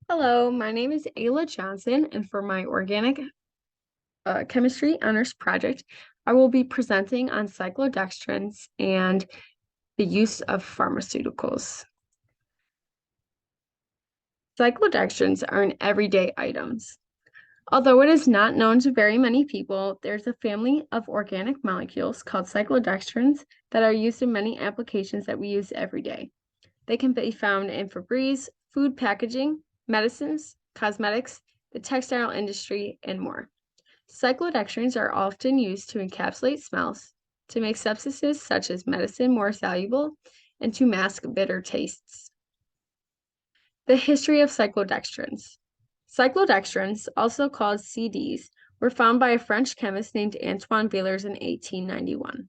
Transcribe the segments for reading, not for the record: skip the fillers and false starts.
Hello, my name is Ayla Johnson, and for my organic chemistry honors project, I will be presenting on cyclodextrins and the use of pharmaceuticals. Cyclodextrins are in everyday items. Although it is not known to very many people, there's a family of organic molecules called cyclodextrins that are used in many applications that we use every day. They can be found in Febreze, food packaging, medicines, cosmetics, the textile industry, and more. Cyclodextrins are often used to encapsulate smells, to make substances such as medicine more soluble, and to mask bitter tastes. The history of cyclodextrins. Cyclodextrins, also called CDs, were found by a French chemist named Antoine Villers in 1891.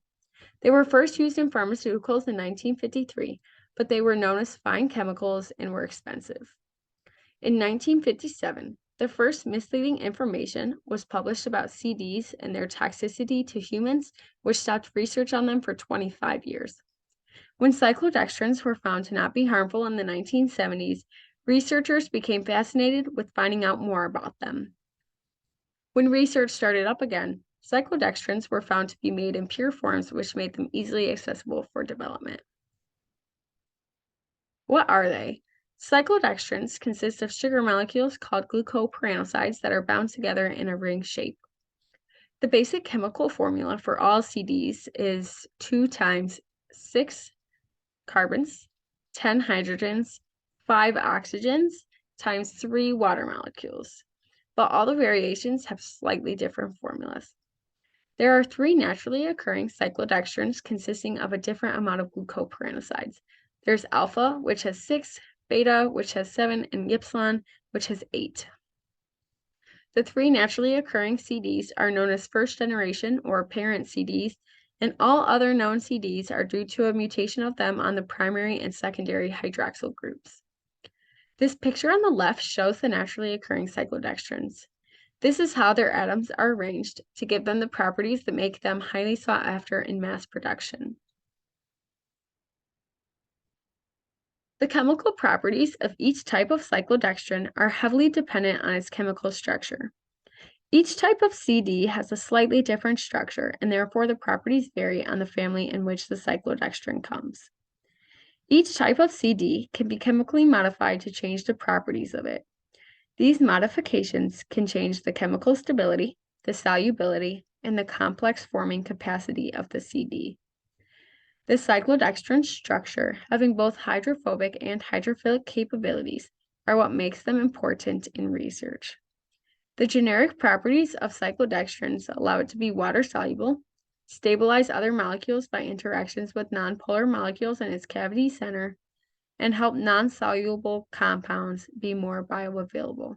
They were first used in pharmaceuticals in 1953, but they were known as fine chemicals and were expensive. In 1957, the first misleading information was published about CDs and their toxicity to humans, which stopped research on them for 25 years. When cyclodextrins were found to not be harmful in the 1970s, researchers became fascinated with finding out more about them. When research started up again, cyclodextrins were found to be made in pure forms, which made them easily accessible for development. What are they? Cyclodextrins consist of sugar molecules called glucopyranosides that are bound together in a ring shape. The basic chemical formula for all CDs is 2 times 6 carbons, 10 hydrogens, 5 oxygens, times 3 water molecules. But all the variations have slightly different formulas. There are 3 naturally occurring cyclodextrins consisting of a different amount of glucopyranosides. There's alpha, which has 6, beta, which has 7, and ypsilon, which has 8. The 3 naturally occurring CDs are known as first generation or parent CDs, and all other known CDs are due to a mutation of them on the primary and secondary hydroxyl groups. This picture on the left shows the naturally occurring cyclodextrins. This is how their atoms are arranged to give them the properties that make them highly sought after in mass production. The chemical properties of each type of cyclodextrin are heavily dependent on its chemical structure. Each type of CD has a slightly different structure, and therefore the properties vary on the family in which the cyclodextrin comes. Each type of CD can be chemically modified to change the properties of it. These modifications can change the chemical stability, the solubility, and the complex forming capacity of the CD. The cyclodextrin structure, having both hydrophobic and hydrophilic capabilities, are what makes them important in research. The generic properties of cyclodextrins allow it to be water-soluble, stabilize other molecules by interactions with nonpolar molecules in its cavity center, and help non-soluble compounds be more bioavailable.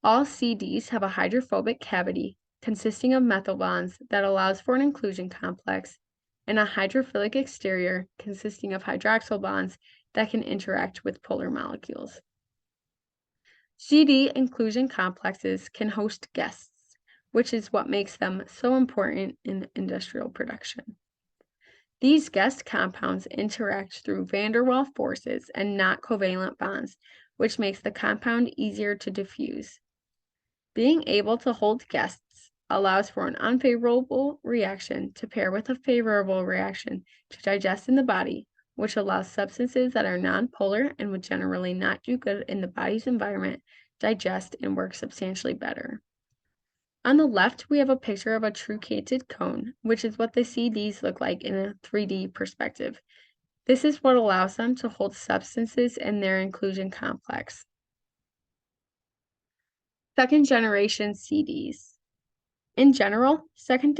All CDs have a hydrophobic cavity consisting of methyl bonds that allows for an inclusion complex, and a hydrophilic exterior consisting of hydroxyl bonds that can interact with polar molecules. CD inclusion complexes can host guests, which is what makes them so important in industrial production. These guest compounds interact through van der Waals forces and not covalent bonds, which makes the compound easier to diffuse. Being able to hold guests allows for an unfavorable reaction to pair with a favorable reaction to digest in the body, which allows substances that are nonpolar and would generally not do good in the body's environment digest and work substantially better. On the left, we have a picture of a truncated cone, which is what the CDs look like in a 3D perspective. This is what allows them to hold substances in their inclusion complex. Second generation CDs. In general, second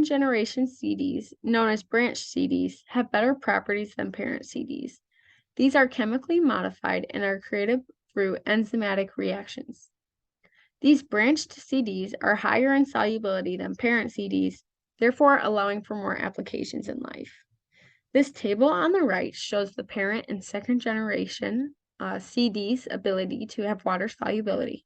generation CDs, known as branched CDs, have better properties than parent CDs. These are chemically modified and are created through enzymatic reactions. These branched CDs are higher in solubility than parent CDs, therefore allowing for more applications in life. This table on the right shows the parent and second generation CDs' ability to have water solubility.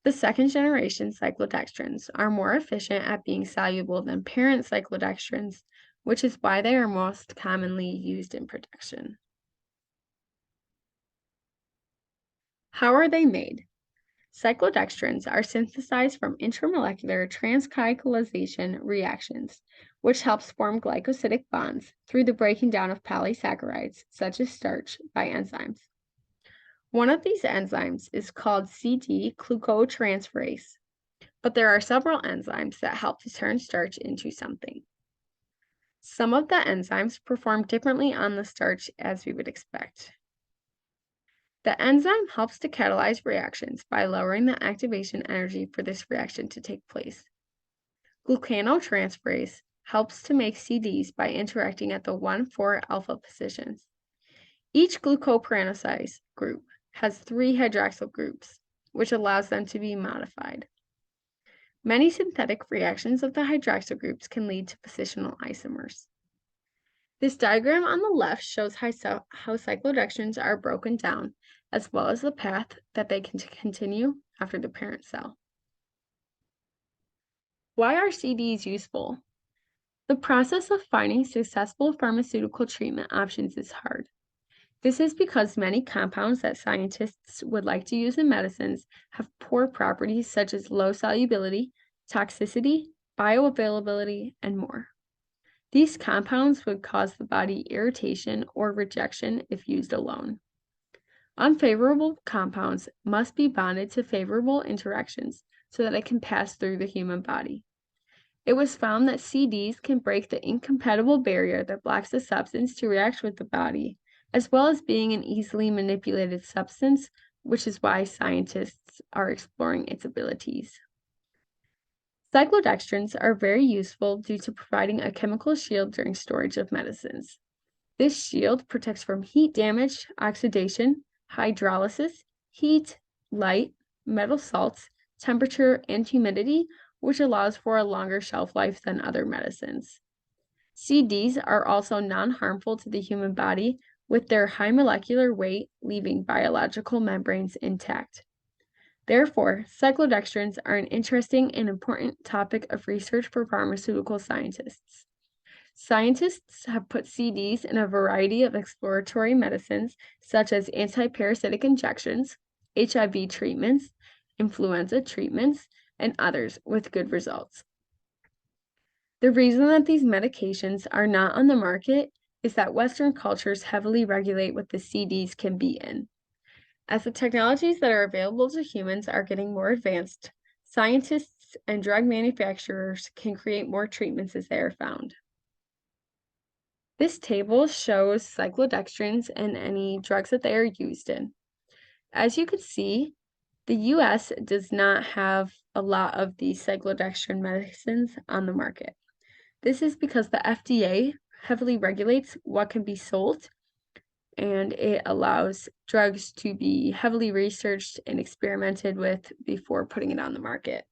The second generation cyclodextrins are more efficient at being soluble than parent cyclodextrins, which is why they are most commonly used in production. How are they made? Cyclodextrins are synthesized from intramolecular transcyclization reactions, which helps form glycosidic bonds through the breaking down of polysaccharides, such as starch, by enzymes. One of these enzymes is called CD-glucotransferase, but there are several enzymes that help to turn starch into something. Some of the enzymes perform differently on the starch as we would expect. The enzyme helps to catalyze reactions by lowering the activation energy for this reaction to take place. Glucanotransferase helps to make CDs by interacting at the 1,4 alpha positions. Each glucoperoxidase group has 3 hydroxyl groups, which allows them to be modified. Many synthetic reactions of the hydroxyl groups can lead to positional isomers. This diagram on the left shows how cyclodextrins are broken down, as well as the path that they can continue after the parent cell. Why are CDs useful? The process of finding successful pharmaceutical treatment options is hard. This is because many compounds that scientists would like to use in medicines have poor properties such as low solubility, toxicity, bioavailability, and more. These compounds would cause the body irritation or rejection if used alone. Unfavorable compounds must be bonded to favorable interactions so that it can pass through the human body. It was found that CDs can break the incompatible barrier that blocks the substance to react with the body, as well as being an easily manipulated substance, which is why scientists are exploring its abilities. Cyclodextrins are very useful due to providing a chemical shield during storage of medicines. This shield protects from heat damage, oxidation, hydrolysis, heat, light, metal salts, temperature, and humidity, which allows for a longer shelf life than other medicines. CDs are also non-harmful to the human body, with their high molecular weight leaving biological membranes intact. Therefore, cyclodextrins are an interesting and important topic of research for pharmaceutical scientists. Scientists have put CDs in a variety of exploratory medicines, such as antiparasitic injections, HIV treatments, influenza treatments, and others with good results. The reason that these medications are not on the market is that Western cultures heavily regulate what the CDs can be in. As the technologies that are available to humans are getting more advanced, scientists and drug manufacturers can create more treatments as they are found. This table shows cyclodextrins and any drugs that they are used in. As you can see, the US does not have a lot of these cyclodextrin medicines on the market. This is because the FDA heavily regulates what can be sold, and it allows drugs to be heavily researched and experimented with before putting it on the market.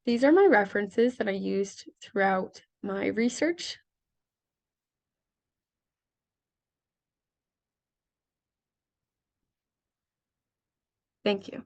These are my references that I used throughout my research. Thank you.